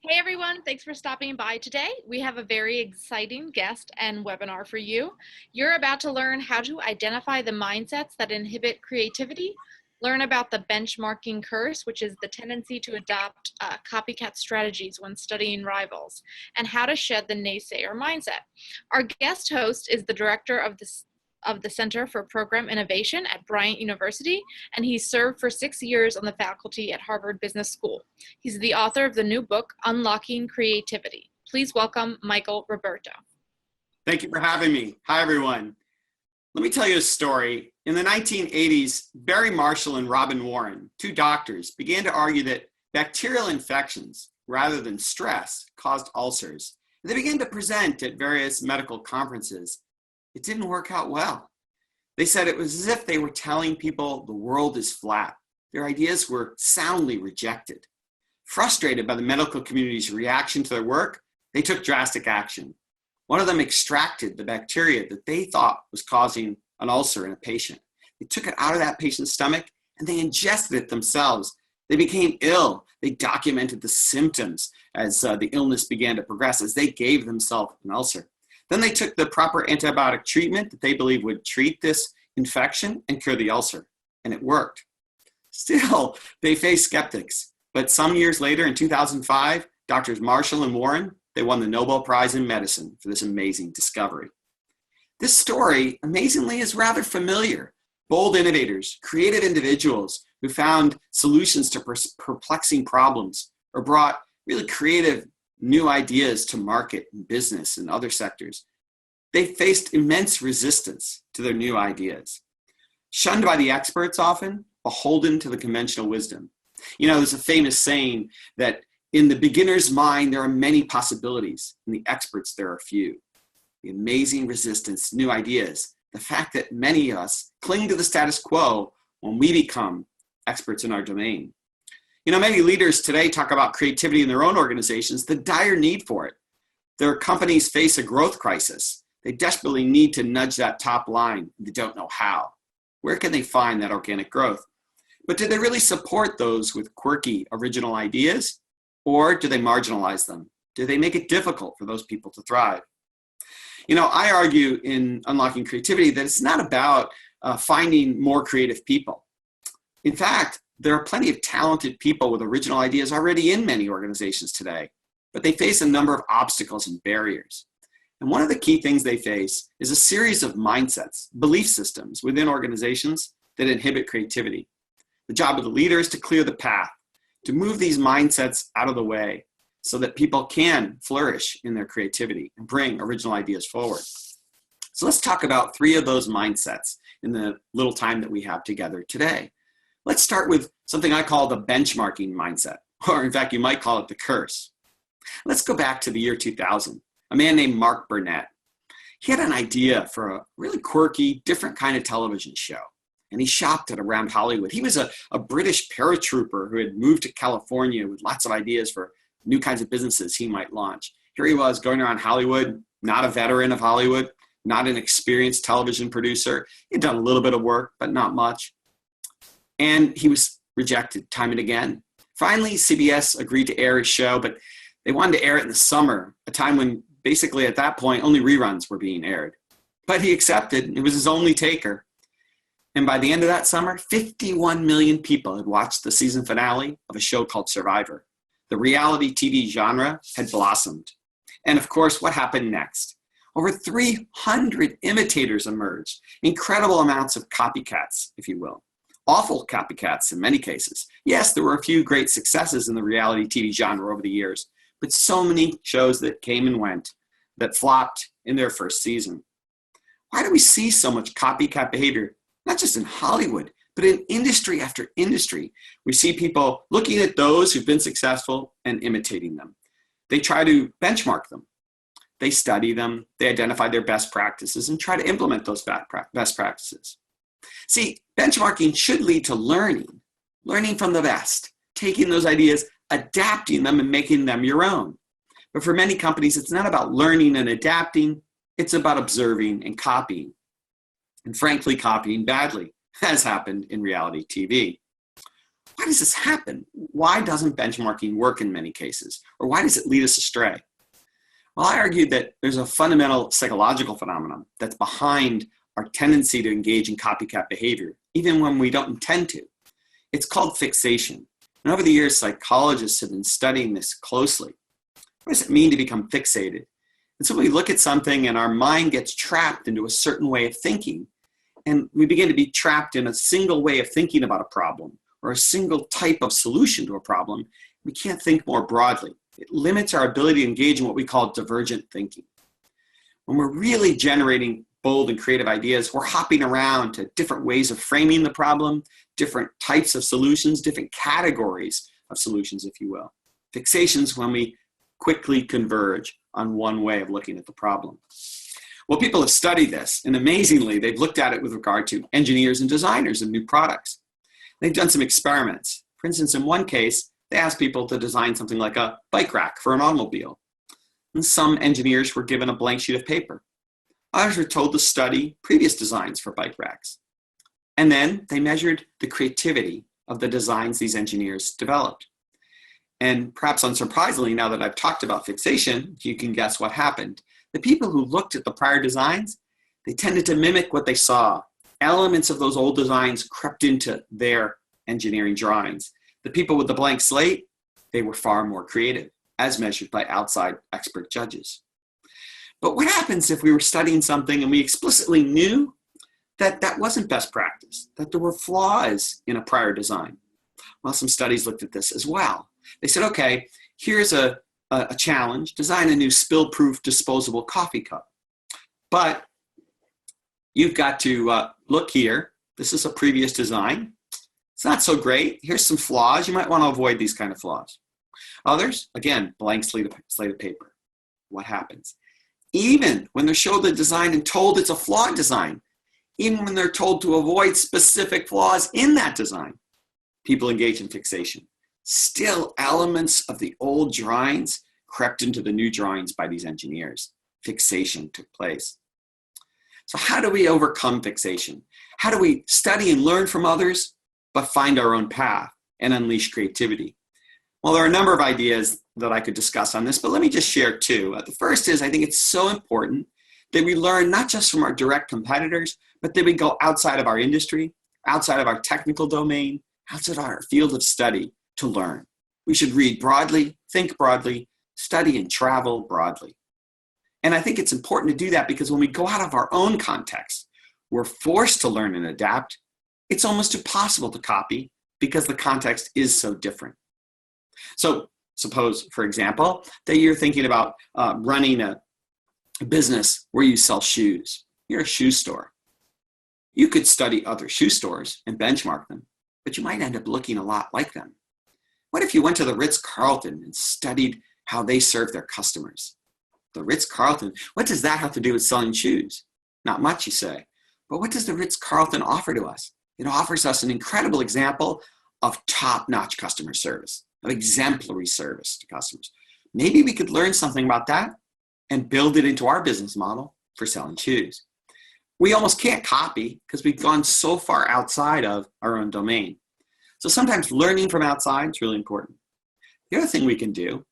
Hey everyone, thanks for stopping by today. We have a very exciting guest and webinar for you. You're about to learn how to identify the mindsets that inhibit creativity, learn about the benchmarking curse, which is the tendency to adopt copycat strategies when studying rivals, and how to shed the naysayer mindset. Our guest host is the director of the Center for Program Innovation at Bryant University, and he served for 6 years on the faculty at Harvard Business School. He's the author of the new book, Unlocking Creativity. Please welcome Michael Roberto. Thank you for having me. Hi, everyone. Let me tell you a story. In the 1980s, Barry Marshall and Robin Warren, two doctors, began to argue that bacterial infections, rather than stress, caused ulcers. They began to present at various medical conferences. It didn't work out well. They said it was as if they were telling people the world is flat. Their ideas were soundly rejected. Frustrated by the medical community's reaction to their work, they took drastic action. One of them extracted the bacteria that they thought was causing an ulcer in a patient. They took it out of that patient's stomach and they ingested it themselves. They became ill. They documented the symptoms as the illness began to progress, as they gave themselves an ulcer. Then they took the proper antibiotic treatment that they believed would treat this infection and cure the ulcer, and it worked. Still, they faced skeptics, but some years later, in 2005, Doctors Marshall and Warren, they won the Nobel Prize in Medicine for this amazing discovery. This story, amazingly, is rather familiar. Bold innovators, creative individuals who found solutions to perplexing problems or brought really creative new ideas to market and business and other sectors. They faced immense resistance to their new ideas. Shunned by the experts often, beholden to the conventional wisdom. You know, there's a famous saying that in the beginner's mind, there are many possibilities. In the experts, there are few. The amazing resistance to new ideas. The fact that many of us cling to the status quo when we become experts in our domain. You know, many leaders today talk about creativity in their own organizations, the dire need for it. Their companies face a growth crisis. They desperately need to nudge that top line. They don't know how. Where can they find that organic growth? But do they really support those with quirky, original ideas? Or do they marginalize them? Do they make it difficult for those people to thrive? You know, I argue in Unlocking Creativity that it's not about finding more creative people. In fact, there are plenty of talented people with original ideas already in many organizations today, but they face a number of obstacles and barriers. And one of the key things they face is a series of mindsets, belief systems within organizations that inhibit creativity. The job of the leader is to clear the path, to move these mindsets out of the way so that people can flourish in their creativity and bring original ideas forward. So let's talk about 3 of those mindsets in the little time that we have together today. Let's start with something I call the benchmarking mindset, or in fact, you might call it the curse. Let's go back to the year 2000. A man named Mark Burnett. He had an idea for a really quirky, different kind of television show, and he shopped it around Hollywood. He was a British paratrooper who had moved to California with lots of ideas for new kinds of businesses he might launch. Here he was going around Hollywood, not a veteran of Hollywood, not an experienced television producer. He'd done a little bit of work, but not much. And he was rejected time and again. Finally, CBS agreed to air his show, but they wanted to air it in the summer, a time when basically at that point only reruns were being aired. But he accepted. It was his only taker. And by the end of that summer, 51 million people had watched the season finale of a show called Survivor. The reality TV genre had blossomed. And of course, what happened next? Over 300 imitators emerged, incredible amounts of copycats, if you will. Awful copycats in many cases. Yes, there were a few great successes in the reality TV genre over the years, but so many shows that came and went that flopped in their first season. Why do we see so much copycat behavior, not just in Hollywood, but in industry after industry? We see people looking at those who've been successful and imitating them. They try to benchmark them. They study them, they identify their best practices and try to implement those best practices. See, benchmarking should lead to learning from the best, taking those ideas, adapting them and making them your own. But for many companies, it's not about learning and adapting, it's about observing and copying. And frankly, copying badly, as happened in reality TV. why does this happen? Why doesn't benchmarking work in many cases? Or why does it lead us astray? Well, I argued that there's a fundamental psychological phenomenon that's behind our tendency to engage in copycat behavior, even when we don't intend to. It's called fixation. And over the years, psychologists have been studying this closely. What does it mean to become fixated? And so we look at something and our mind gets trapped into a certain way of thinking, and we begin to be trapped in a single way of thinking about a problem or a single type of solution to a problem. We can't think more broadly. It limits our ability to engage in what we call divergent thinking. When we're really generating bold and creative ideas, we're hopping around to different ways of framing the problem, different types of solutions, different categories of solutions, if you will. Fixation's when we quickly converge on one way of looking at the problem. Well, people have studied this, and amazingly, they've looked at it with regard to engineers and designers of new products. They've done some experiments. For instance, in one case, they asked people to design something like a bike rack for an automobile. And some engineers were given a blank sheet of paper. Others were told to study previous designs for bike racks. And then they measured the creativity of the designs these engineers developed. And perhaps unsurprisingly, now that I've talked about fixation, you can guess what happened. The people who looked at the prior designs, they tended to mimic what they saw. Elements of those old designs crept into their engineering drawings. The people with the blank slate, they were far more creative, as measured by outside expert judges. But what happens if we were studying something and we explicitly knew that that wasn't best practice, that there were flaws in a prior design? Well, some studies looked at this as well. They said, okay, here's a challenge, design a new spill-proof disposable coffee cup. But you've got to look here. This is a previous design. It's not so great. Here's some flaws. You might want to avoid these kind of flaws. Others, again, blank slate of paper. What happens? Even when they're showed the design and told it's a flawed design, even when they're told to avoid specific flaws in that design, people engage in fixation. Still, elements of the old drawings crept into the new drawings by these engineers. Fixation took place. So how do we overcome fixation? How do we study and learn from others, but find our own path and unleash creativity? Well, there are a number of ideas that I could discuss on this, but let me just share two. The first is I think it's so important that we learn not just from our direct competitors, but that we go outside of our industry, outside of our technical domain, outside of our field of study to learn. We should read broadly, think broadly, study and travel broadly. And I think it's important to do that because when we go out of our own context, we're forced to learn and adapt. It's almost impossible to copy because the context is so different. So suppose, for example, that you're thinking about running a business where you sell shoes. You're a shoe store. You could study other shoe stores and benchmark them, but you might end up looking a lot like them. What if you went to the Ritz-Carlton and studied how they serve their customers? The Ritz-Carlton, what does that have to do with selling shoes? Not much, you say. But what does the Ritz-Carlton offer to us? It offers us an incredible example of top-notch customer service, of exemplary service to customers. Maybe we could learn something about that and build it into our business model for selling shoes. We almost can't copy because we've gone so far outside of our own domain. So sometimes learning from outside is really important. The other thing we can do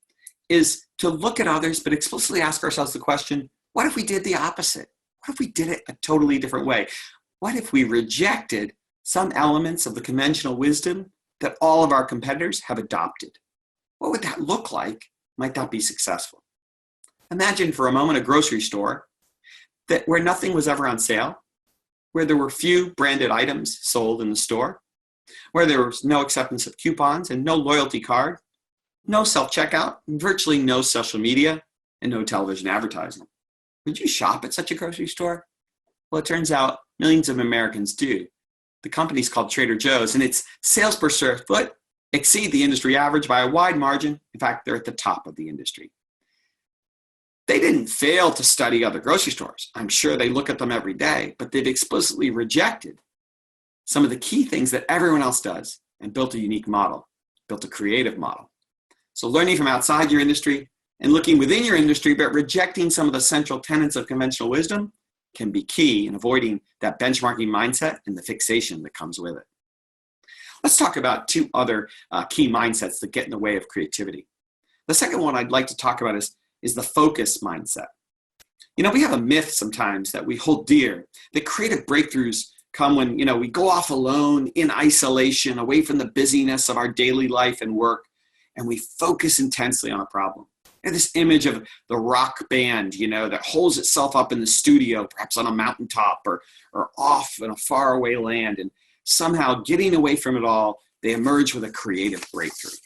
is to look at others, but explicitly ask ourselves the question, what if we did the opposite? What if we did it a totally different way? What if we rejected some elements of the conventional wisdom that all of our competitors have adopted? What would that look like? Might that be successful? Imagine for a moment a grocery store where nothing was ever on sale, where there were few branded items sold in the store, where there was no acceptance of coupons and no loyalty card, no self-checkout, virtually no social media, and no television advertising. Would you shop at such a grocery store? Well, it turns out millions of Americans do. The company's called Trader Joe's, and its sales per square foot exceed the industry average by a wide margin. In fact, they're at the top of the industry. They didn't fail to study other grocery stores. I'm sure they look at them every day, but they've explicitly rejected some of the key things that everyone else does and built a unique model, built a creative model. So learning from outside your industry and looking within your industry, but rejecting some of the central tenets of conventional wisdom can be key in avoiding that benchmarking mindset and the fixation that comes with it. Let's talk about two other key mindsets that get in the way of creativity. The second one I'd like to talk about is the focus mindset. We have a myth sometimes that we hold dear, that creative breakthroughs come when, we go off alone in isolation, away from the busyness of our daily life and work, and we focus intensely on a problem. And this image of the rock band, that holds itself up in the studio, perhaps on a mountaintop or off in a faraway land, and somehow getting away from it all, they emerge with a creative breakthrough.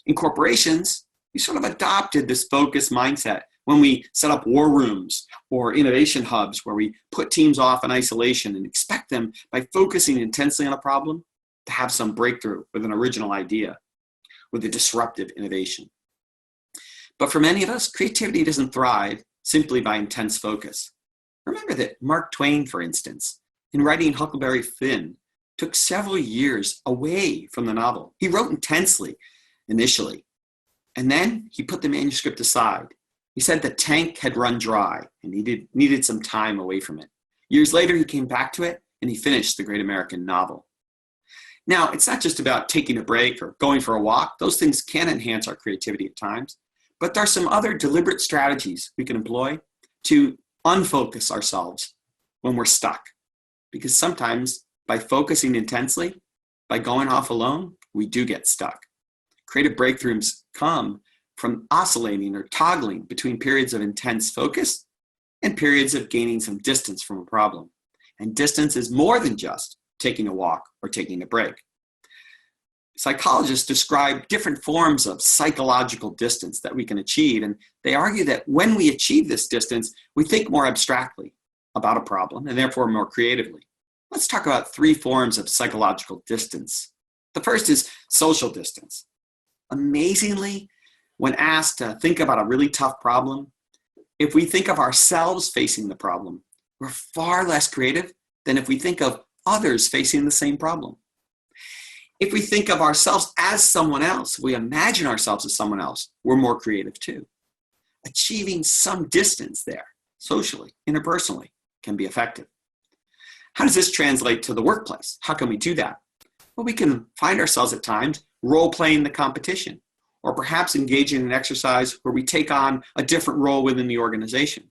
In corporations, we sort of adopted this focus mindset when we set up war rooms or innovation hubs where we put teams off in isolation and expect them, by focusing intensely on a problem, to have some breakthrough with an original idea, with a disruptive innovation. But for many of us, creativity doesn't thrive simply by intense focus. Remember that Mark Twain, for instance, in writing Huckleberry Finn, took several years away from the novel. He wrote intensely initially, and then he put the manuscript aside. He said the tank had run dry and he needed some time away from it. Years later, he came back to it and he finished the great American novel. Now, it's not just about taking a break or going for a walk. Those things can enhance our creativity at times, but there are some other deliberate strategies we can employ to unfocus ourselves when we're stuck. Because sometimes by focusing intensely, by going off alone, we do get stuck. Creative breakthroughs come from oscillating or toggling between periods of intense focus and periods of gaining some distance from a problem. And distance is more than just taking a walk or taking a break. Psychologists describe different forms of psychological distance that we can achieve, and they argue that when we achieve this distance, we think more abstractly about a problem and therefore more creatively. Let's talk about three forms of psychological distance. The first is social distance. Amazingly, when asked to think about a really tough problem, if we think of ourselves facing the problem, we're far less creative than if we think of others facing the same problem. If we think of ourselves as someone else, we imagine ourselves as someone else, we're more creative too. Achieving some distance there, socially, interpersonally, can be effective. How does this translate to the workplace? How can we do that? Well, we can find ourselves at times role-playing the competition, or perhaps engaging in an exercise where we take on a different role within the organization.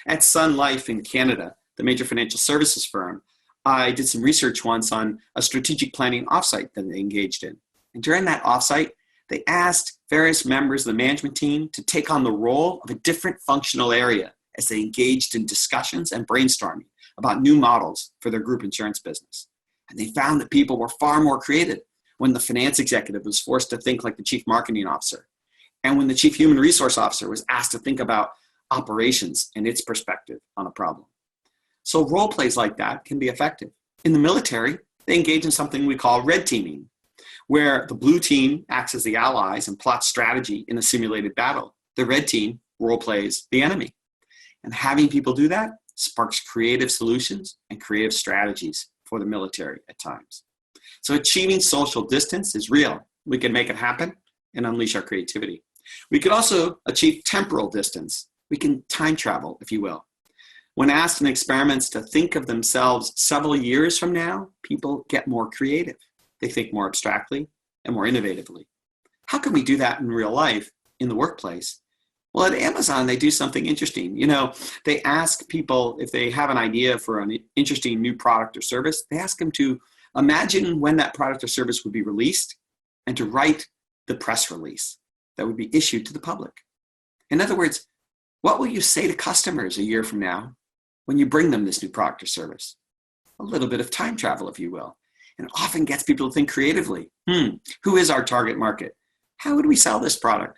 At Sun Life in Canada, the major financial services firm, I did some research once on a strategic planning offsite that they engaged in. And during that offsite, they asked various members of the management team to take on the role of a different functional area as they engaged in discussions and brainstorming about new models for their group insurance business. And they found that people were far more creative when the finance executive was forced to think like the chief marketing officer, and when the chief human resource officer was asked to think about operations and its perspective on a problem. So role plays like that can be effective. In the military, they engage in something we call red teaming, where the blue team acts as the allies and plots strategy in a simulated battle. The red team role plays the enemy. And having people do that sparks creative solutions and creative strategies for the military at times. So achieving social distance is real. We can make it happen and unleash our creativity. We could also achieve temporal distance. We can time travel, if you will. When asked in experiments to think of themselves several years from now, people get more creative. They think more abstractly and more innovatively. How can we do that in real life, in the workplace? Well, at Amazon, they do something interesting. They ask people if they have an idea for an interesting new product or service, they ask them to imagine when that product or service would be released and to write the press release that would be issued to the public. In other words, what will you say to customers a year from now when you bring them this new product or service? A little bit of time travel, if you will. And often gets people to think creatively. Who is our target market? How would we sell this product?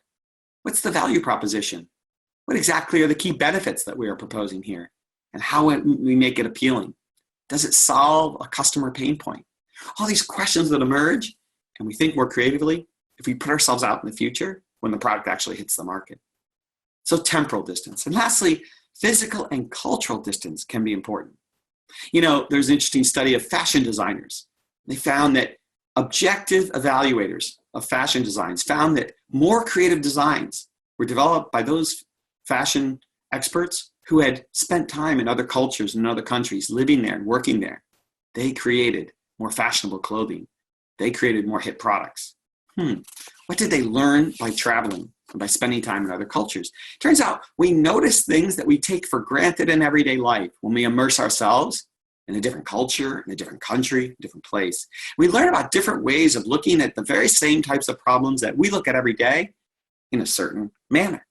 What's the value proposition? What exactly are the key benefits that we are proposing here? And how would we make it appealing? Does it solve a customer pain point? All these questions that emerge, and we think more creatively if we put ourselves out in the future when the product actually hits the market. So temporal distance. And lastly, physical and cultural distance can be important. There's an interesting study of fashion designers. They found that objective evaluators of fashion designs found that more creative designs were developed by those fashion experts who had spent time in other cultures and other countries, living there and working there. They created more fashionable clothing They created more hit products. What did they learn by traveling and by spending time in other cultures? Turns out we notice things that we take for granted in everyday life when we immerse ourselves in a different culture, in a different country, a different place. We learn about different ways of looking at the very same types of problems that we look at every day in a certain manner.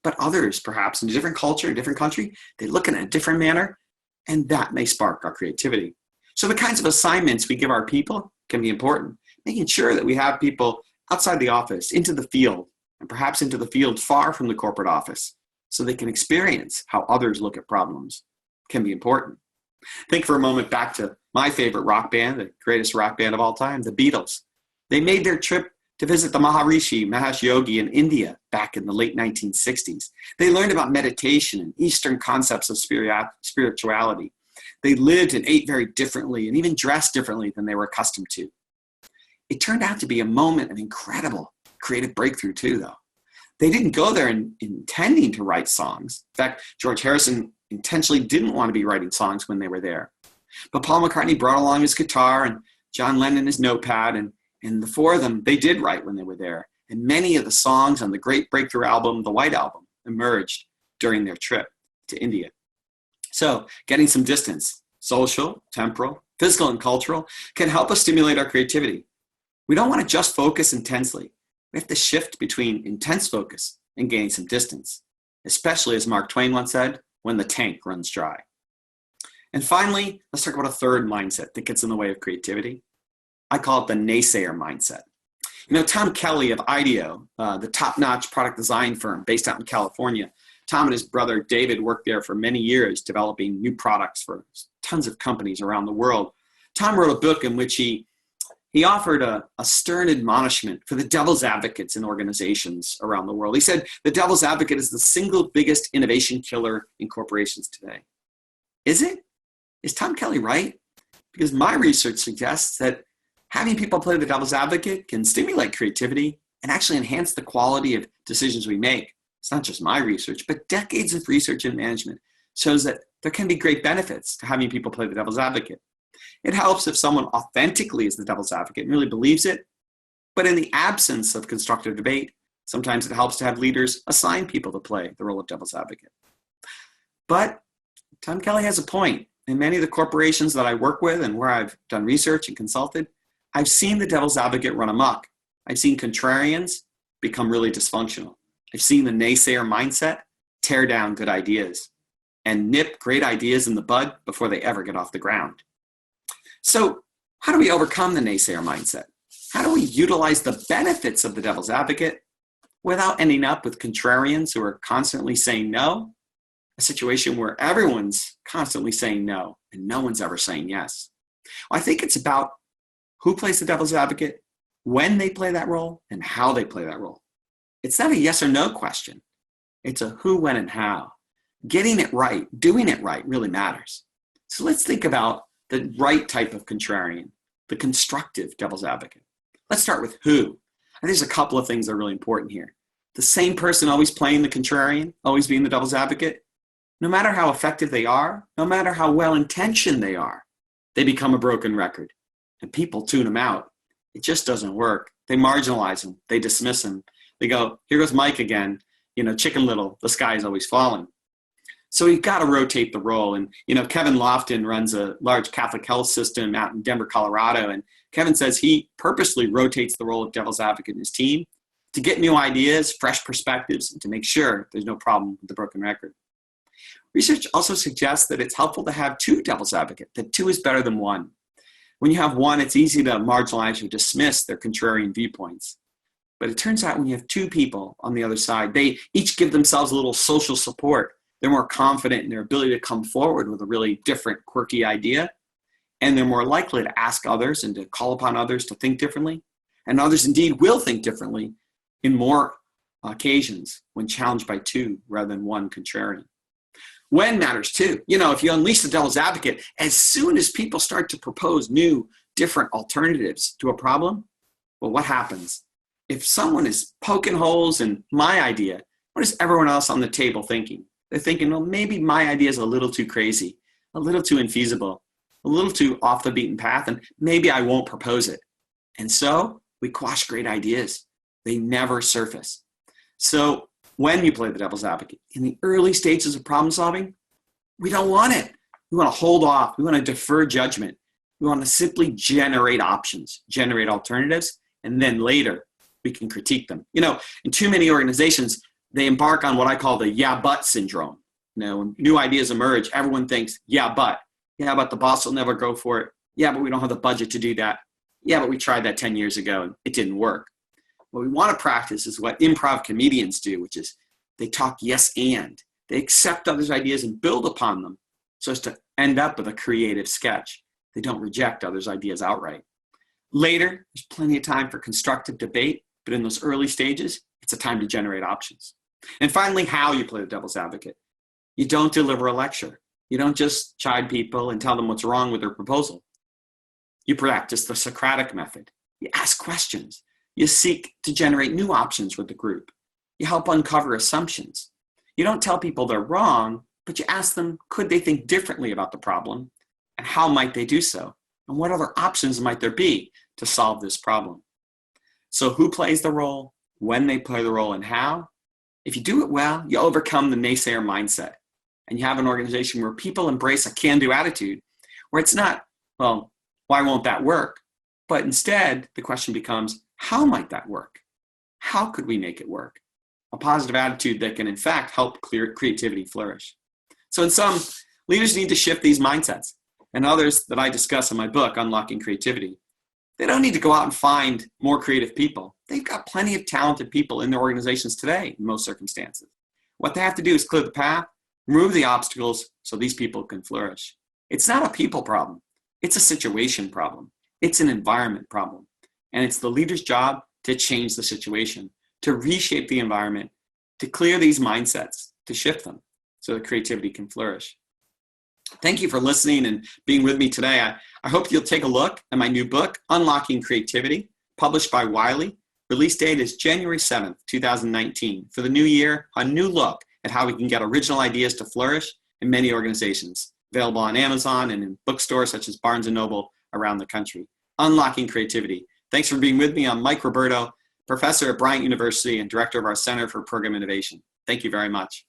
But others, perhaps in a different culture, a different country, they look at it in a different manner, and that may spark our creativity. So the kinds of assignments we give our people can be important, making sure that we have people outside the office, into the field, and perhaps into the field far from the corporate office, so they can experience how others look at problems can be important. Think for a moment back to my favorite rock band, the greatest rock band of all time, the Beatles. They made their trip to visit the Maharishi Mahesh Yogi in India back in the late 1960s. They learned about meditation and Eastern concepts of spirituality. They lived and ate very differently and even dressed differently than they were accustomed to. It turned out to be a moment of incredible creative breakthrough too, though. They didn't go there intending to write songs. In fact, George Harrison intentionally didn't want to be writing songs when they were there. But Paul McCartney brought along his guitar and John Lennon his notepad, and the four of them, they did write when they were there. And many of the songs on the great breakthrough album, the White Album, emerged during their trip to India. So getting some distance, social, temporal, physical, and cultural, can help us stimulate our creativity. We don't want to just focus intensely. We have to shift between intense focus and gaining some distance, especially, as Mark Twain once said, when the tank runs dry. And finally, let's talk about a third mindset that gets in the way of creativity. I call it the naysayer mindset. You know, Tom Kelly of IDEO, the top-notch product design firm based out in California, Tom and his brother David worked there for many years developing new products for tons of companies around the world. Tom wrote a book in which he offered a stern admonishment for the devil's advocates in organizations around the world. He said, the devil's advocate is the single biggest innovation killer in corporations today. Is it? Is Tom Kelly right? Because my research suggests that having people play the devil's advocate can stimulate creativity and actually enhance the quality of decisions we make. It's not just my research, but decades of research in management shows that there can be great benefits to having people play the devil's advocate. It helps if someone authentically is the devil's advocate and really believes it. But in the absence of constructive debate, sometimes it helps to have leaders assign people to play the role of devil's advocate. But Tom Kelly has a point. In many of the corporations that I work with and where I've done research and consulted, I've seen the devil's advocate run amok. I've seen contrarians become really dysfunctional. I've seen the naysayer mindset tear down good ideas and nip great ideas in the bud before they ever get off the ground. So how do we overcome the naysayer mindset? How do we utilize the benefits of the devil's advocate without ending up with contrarians who are constantly saying no? A situation where everyone's constantly saying no and no one's ever saying yes. Well, I think it's about who plays the devil's advocate, when they play that role, and how they play that role. It's not a yes or no question. It's a who, when, and how. Getting it right, doing it right really matters. So let's think about the right type of contrarian, the constructive devil's advocate. Let's start with who. I think there's a couple of things that are really important here. The same person always playing the contrarian, always being the devil's advocate, no matter how effective they are, no matter how well-intentioned they are, they become a broken record. And people tune them out. It just doesn't work. They marginalize them. They dismiss them. They go, here goes Mike again. You know, Chicken Little, the sky is always falling. So you've got to rotate the role. And, you know, Kevin Lofton runs a large Catholic health system out in Denver, Colorado. And Kevin says he purposely rotates the role of devil's advocate in his team to get new ideas, fresh perspectives, and to make sure there's no problem with the broken record. Research also suggests that it's helpful to have two devil's advocates, that two is better than one. When you have one, it's easy to marginalize or dismiss their contrarian viewpoints. But it turns out when you have two people on the other side, they each give themselves a little social support. They're more confident in their ability to come forward with a really different, quirky idea. And they're more likely to ask others and to call upon others to think differently. And others indeed will think differently in more occasions when challenged by two rather than one contrarian. When matters too. You know, if you unleash the devil's advocate, as soon as people start to propose new, different alternatives to a problem, well, what happens? If someone is poking holes in my idea, what is everyone else on the table thinking? They're thinking, well, maybe my idea is a little too crazy, a little too infeasible, a little too off the beaten path, and maybe I won't propose it. And so we quash great ideas. They never surface. So when you play the devil's advocate, in the early stages of problem solving, we don't want it. We want to hold off. We want to defer judgment. We want to simply generate options, generate alternatives, and then later we can critique them. In too many organizations, they embark on what I call the yeah, but syndrome. When new ideas emerge, everyone thinks, yeah, but the boss will never go for it. Yeah, but we don't have the budget to do that. Yeah, but we tried that 10 years ago and it didn't work. What we want to practice is what improv comedians do, which is they talk yes and. They accept others' ideas and build upon them so as to end up with a creative sketch. They don't reject others' ideas outright. Later, there's plenty of time for constructive debate, but in those early stages, it's a time to generate options. And finally, how you play the devil's advocate. You don't deliver a lecture. You don't just chide people and tell them what's wrong with their proposal. You practice the Socratic method. You ask questions. You seek to generate new options with the group. You help uncover assumptions. You don't tell people they're wrong, but you ask them, could they think differently about the problem? And how might they do so? And what other options might there be to solve this problem? So who plays the role, when they play the role, and how? If you do it well, you overcome the naysayer mindset. And you have an organization where people embrace a can-do attitude, where it's not, well, why won't that work? But instead, the question becomes, how might that work? How could we make it work? A positive attitude that can, in fact, help creativity flourish. So in sum, leaders need to shift these mindsets. And others that I discuss in my book, Unlocking Creativity, they don't need to go out and find more creative people. They've got plenty of talented people in their organizations today, in most circumstances. What they have to do is clear the path, remove the obstacles so these people can flourish. It's not a people problem. It's a situation problem. It's an environment problem. And it's the leader's job to change the situation, to reshape the environment, to clear these mindsets, to shift them so that creativity can flourish. Thank you for listening and being with me today. I hope you'll take a look at my new book, Unlocking Creativity, published by Wiley. Release date is January 7th, 2019. For the new year, a new look at how we can get original ideas to flourish in many organizations. Available on Amazon and in bookstores such as Barnes & Noble around the country. Unlocking Creativity. Thanks for being with me. I'm Mike Roberto, professor at Bryant University and director of our Center for Program Innovation. Thank you very much.